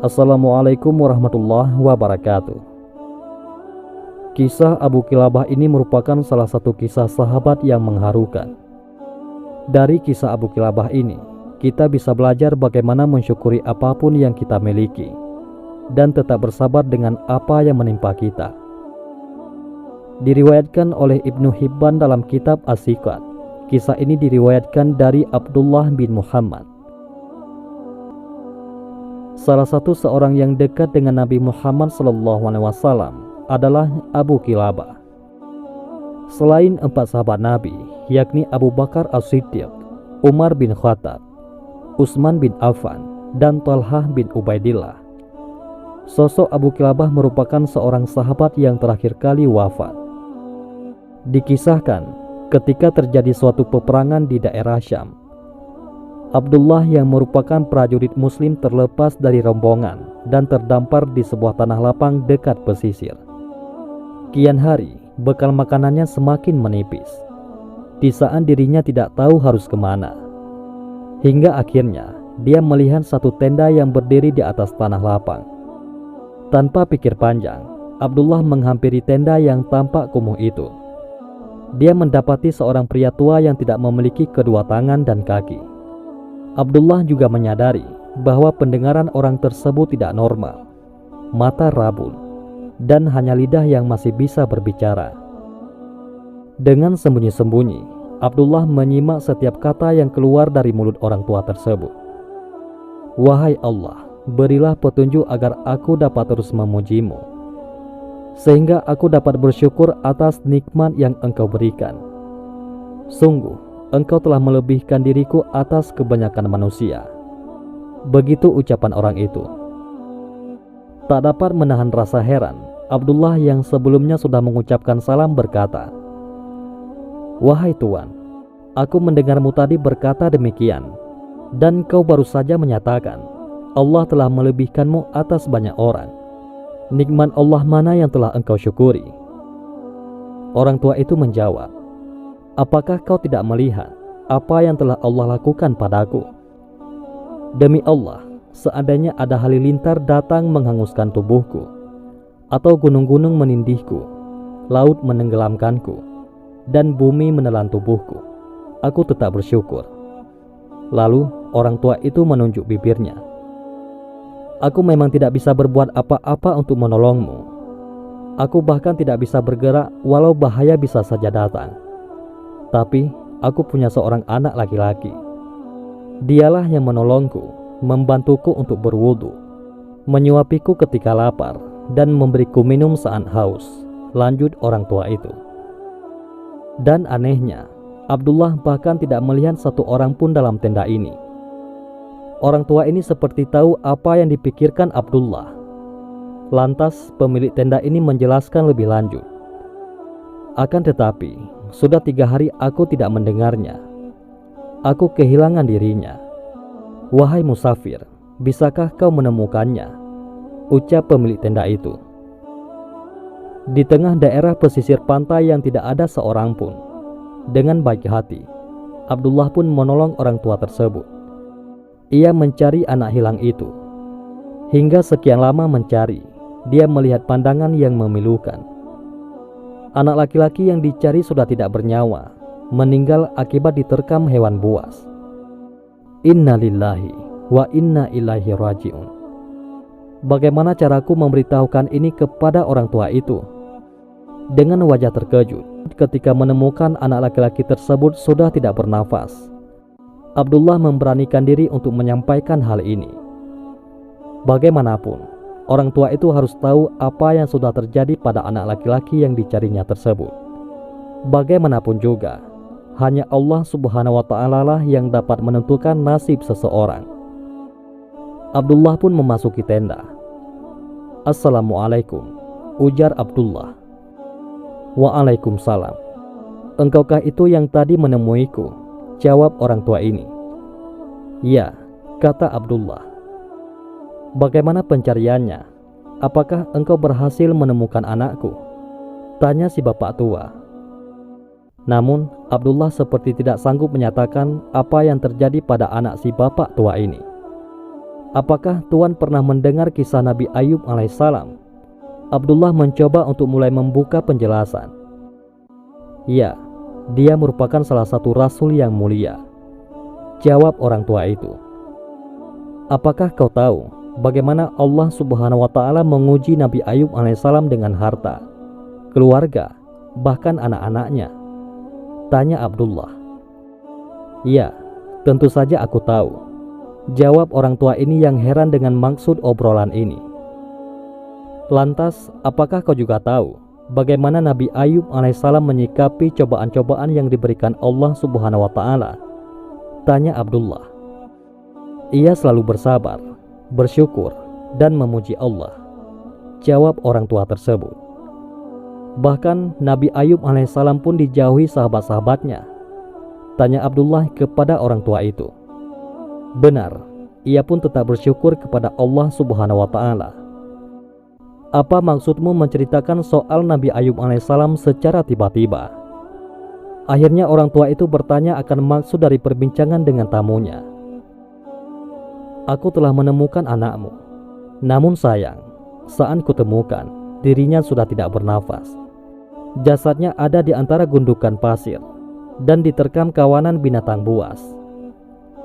Assalamualaikum warahmatullahi wabarakatuh. Kisah Abu Kilabah ini merupakan salah satu kisah sahabat yang mengharukan. Dari kisah Abu Kilabah ini, kita bisa belajar bagaimana mensyukuri apapun yang kita miliki dan tetap bersabar dengan apa yang menimpa kita. Diriwayatkan oleh Ibnu Hibban dalam kitab As-Siqat. Kisah ini diriwayatkan dari Abdullah bin Muhammad. Salah satu seorang yang dekat dengan Nabi Muhammad SAW adalah Abu Kilabah. Selain 4 sahabat Nabi, yakni Abu Bakar As-Siddiq, Umar bin Khattab, Utsman bin Affan, dan Talhah bin Ubaidillah, sosok Abu Kilabah merupakan seorang sahabat yang terakhir kali wafat. Dikisahkan ketika terjadi suatu peperangan di daerah Syam, Abdullah yang merupakan prajurit muslim terlepas dari rombongan dan terdampar di sebuah tanah lapang dekat pesisir. Kian hari, bekal makanannya semakin menipis. Di saat dirinya tidak tahu harus kemana. Hingga akhirnya, dia melihat satu tenda yang berdiri di atas tanah lapang. Tanpa pikir panjang, Abdullah menghampiri tenda yang tampak kumuh itu. Dia mendapati seorang pria tua yang tidak memiliki kedua tangan dan kaki. Abdullah juga menyadari bahwa pendengaran orang tersebut tidak normal, mata rabun, dan hanya lidah yang masih bisa berbicara. Dengan sembunyi-sembunyi, Abdullah menyimak setiap kata yang keluar dari mulut orang tua tersebut. "Wahai Allah, berilah petunjuk agar aku dapat terus memujimu, sehingga aku dapat bersyukur atas nikmat yang Engkau berikan. Sungguh, Engkau telah melebihkan diriku atas kebanyakan manusia." Begitu ucapan orang itu. Tak dapat menahan rasa heran, Abdullah yang sebelumnya sudah mengucapkan salam berkata, "Wahai Tuan, aku mendengarmu tadi berkata demikian, dan kau baru saja menyatakan Allah telah melebihkanmu atas banyak orang. Nikmat Allah mana yang telah engkau syukuri?" Orang tua itu menjawab, "Apakah kau tidak melihat apa yang telah Allah lakukan padaku? Demi Allah, seandainya ada halilintar datang menghanguskan tubuhku, atau gunung-gunung menindihku, laut menenggelamkanku, dan bumi menelan tubuhku, aku tetap bersyukur." Lalu orang tua itu menunjuk bibirnya. "Aku memang tidak bisa berbuat apa-apa untuk menolongmu. Aku bahkan tidak bisa bergerak walau bahaya bisa saja datang. Tapi aku punya seorang anak laki-laki. Dialah yang menolongku, membantuku untuk berwudu, menyuapiku ketika lapar, dan memberiku minum saat haus," lanjut orang tua itu. Dan anehnya, Abdullah bahkan tidak melihat satu orang pun dalam tenda ini. Orang tua ini seperti tahu apa yang dipikirkan Abdullah. Lantas pemilik tenda ini menjelaskan lebih lanjut, "Akan tetapi, sudah 3 hari aku tidak mendengarnya. Aku kehilangan dirinya. Wahai musafir, bisakah kau menemukannya?" ucap pemilik tenda itu. Di tengah daerah pesisir pantai yang tidak ada seorang pun, dengan baik hati, Abdullah pun menolong orang tua tersebut. Ia mencari anak hilang itu. Hingga sekian lama mencari, dia melihat pandangan yang memilukan. Anak laki-laki yang dicari sudah tidak bernyawa, meninggal akibat diterkam hewan buas. Inna lillahi wa inna ilaihi raji'un. Bagaimana caraku memberitahukan ini kepada orang tua itu? Dengan wajah terkejut ketika menemukan anak laki-laki tersebut sudah tidak bernafas, Abdullah memberanikan diri untuk menyampaikan hal ini. Bagaimanapun, orang tua itu harus tahu apa yang sudah terjadi pada anak laki-laki yang dicarinya tersebut. Bagaimanapun juga, hanya Allah Subhanahu wa Ta'ala lah yang dapat menentukan nasib seseorang. Abdullah pun memasuki tenda. "Assalamualaikum," ujar Abdullah. "Waalaikumsalam. Engkaukah itu yang tadi menemuiku?" jawab orang tua ini. "Ya," kata Abdullah. "Bagaimana pencariannya? Apakah engkau berhasil menemukan anakku?" tanya si bapak tua. Namun Abdullah seperti tidak sanggup menyatakan apa yang terjadi pada anak si bapak tua ini. apakah Tuan pernah mendengar kisah Nabi Ayub alaihissalam? Abdullah mencoba untuk mulai membuka penjelasan. Ya, dia merupakan salah satu rasul yang mulia, jawab orang tua itu. Apakah kau tahu bagaimana Allah Subhanahu wa Ta'ala menguji Nabi Ayub alaihissalam dengan harta, keluarga, bahkan anak-anaknya? Tanya Abdullah. Ya, tentu saja aku tahu, jawab orang tua ini yang heran dengan maksud obrolan ini. Lantas, apakah kau juga tahu bagaimana Nabi Ayub alaihissalam menyikapi cobaan-cobaan yang diberikan Allah Subhanahu wa Ta'ala? Tanya Abdullah. Ia selalu bersabar, bersyukur, dan memuji Allah, jawab orang tua tersebut. Bahkan Nabi Ayub alaihissalam pun dijauhi sahabat-sahabatnya. Tanya Abdullah kepada orang tua itu. Benar, ia pun tetap bersyukur kepada Allah Subhanahu wa Ta'ala. Apa maksudmu menceritakan soal Nabi Ayub alaihissalam secara tiba-tiba? Akhirnya orang tua itu bertanya akan maksud dari perbincangan dengan tamunya. Aku telah menemukan anakmu. Namun sayang, saat kutemukan, dirinya sudah tidak bernafas. Jasadnya ada di antara gundukan pasir dan diterkam kawanan binatang buas.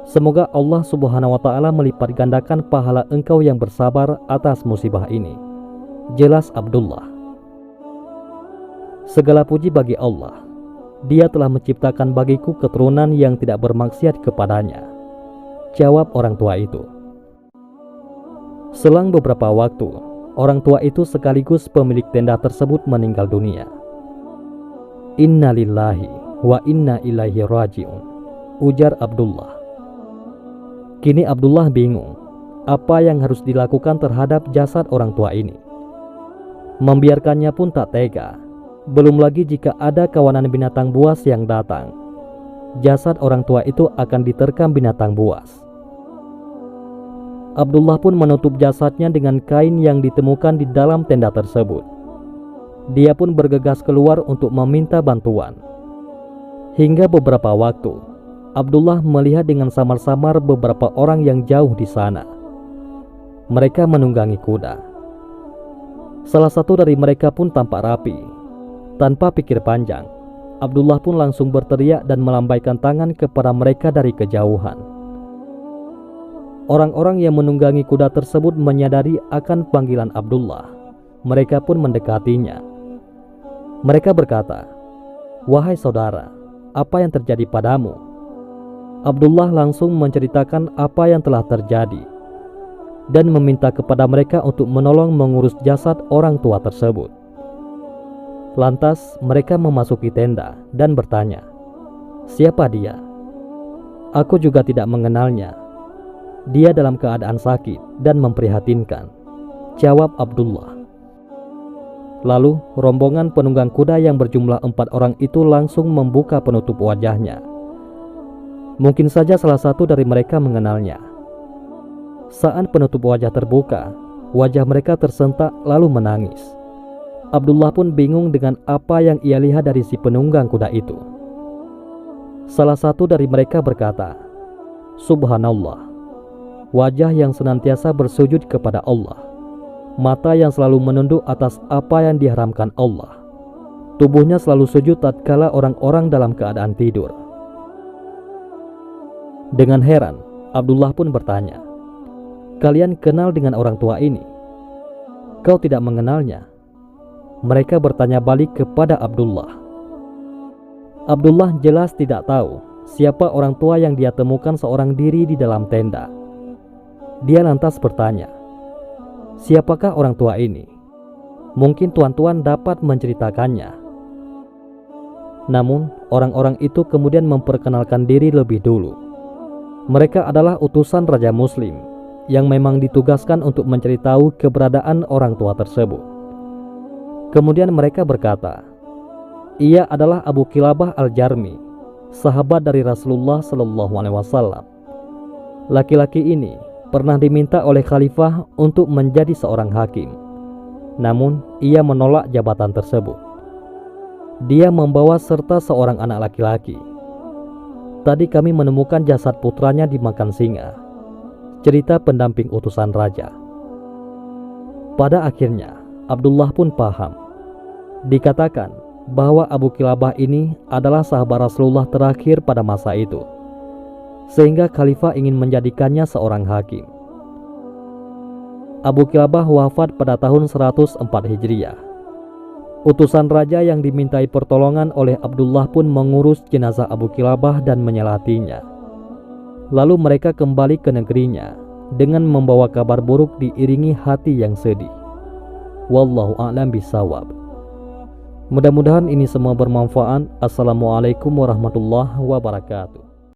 Semoga Allah Subhanahu wa Ta'ala melipat gandakan pahala engkau yang bersabar atas musibah ini, jelas Abdullah. Segala puji bagi Allah. Dia telah menciptakan bagiku keturunan yang tidak bermaksiat kepadanya, jawab orang tua itu. Selang beberapa waktu, orang tua itu sekaligus pemilik tenda tersebut meninggal dunia. Inna lillahi wa inna ilaihi raji'un, ujar Abdullah. Kini Abdullah bingung apa yang harus dilakukan terhadap jasad orang tua ini. Membiarkannya pun tak tega. Belum lagi jika ada kawanan binatang buas yang datang, jasad orang tua itu akan diterkam binatang buas. Abdullah pun menutup jasadnya dengan kain yang ditemukan di dalam tenda tersebut. Dia pun bergegas keluar untuk meminta bantuan. Hingga beberapa waktu, Abdullah melihat dengan samar-samar beberapa orang yang jauh di sana. Mereka menunggangi kuda. Salah satu dari mereka pun tampak rapi. Tanpa pikir panjang, Abdullah pun langsung berteriak dan melambaikan tangan kepada mereka dari kejauhan. Orang-orang yang menunggangi kuda tersebut menyadari akan panggilan Abdullah. Mereka pun mendekatinya. Mereka berkata, "Wahai saudara, apa yang terjadi padamu?" Abdullah langsung menceritakan apa yang telah terjadi dan meminta kepada mereka untuk menolong mengurus jasad orang tua tersebut. Lantas mereka memasuki tenda dan bertanya, "Siapa dia?" "Aku juga tidak mengenalnya. Dia dalam keadaan sakit dan memprihatinkan," jawab Abdullah. Lalu rombongan penunggang kuda yang berjumlah 4 orang itu langsung membuka penutup wajahnya. Mungkin saja salah satu dari mereka mengenalnya. Saat penutup wajah terbuka, wajah mereka tersentak lalu menangis. Abdullah pun bingung dengan apa yang ia lihat dari si penunggang kuda itu. Salah satu dari mereka berkata, "Subhanallah, wajah yang senantiasa bersujud kepada Allah, mata yang selalu menunduk atas apa yang diharamkan Allah, tubuhnya selalu sujud tatkala orang-orang dalam keadaan tidur." Dengan heran, Abdullah pun bertanya, "Kalian kenal dengan orang tua ini?" "Kau tidak mengenalnya?" Mereka bertanya balik kepada Abdullah. Abdullah jelas tidak tahu siapa orang tua yang dia temukan seorang diri di dalam tenda. Dia lantas bertanya, "Siapakah orang tua ini? Mungkin tuan-tuan dapat menceritakannya." Namun orang-orang itu kemudian memperkenalkan diri lebih dulu. Mereka adalah utusan Raja Muslim yang memang ditugaskan untuk mencari tahu keberadaan orang tua tersebut. Kemudian mereka berkata, "Ia adalah Abu Kilabah Al-Jarmi, sahabat dari Rasulullah SAW. Laki-laki ini pernah diminta oleh khalifah untuk menjadi seorang hakim. Namun ia menolak jabatan tersebut. Dia membawa serta seorang anak laki-laki. Tadi kami menemukan jasad putranya dimakan singa. cerita pendamping utusan raja. Pada akhirnya, Abdullah pun paham. Dikatakan bahwa Abu Kilabah ini adalah sahabat Rasulullah terakhir pada masa itu, sehingga khalifah ingin menjadikannya seorang hakim. Abu Kilabah wafat pada tahun 104 Hijriah. Utusan raja yang dimintai pertolongan oleh Abdullah pun mengurus jenazah Abu Kilabah dan menyelatinya. Lalu mereka kembali ke negerinya dengan membawa kabar buruk diiringi hati yang sedih. Wallahu a'lam bishawab. Mudah-mudahan ini semua bermanfaat. Assalamualaikum warahmatullahi wabarakatuh.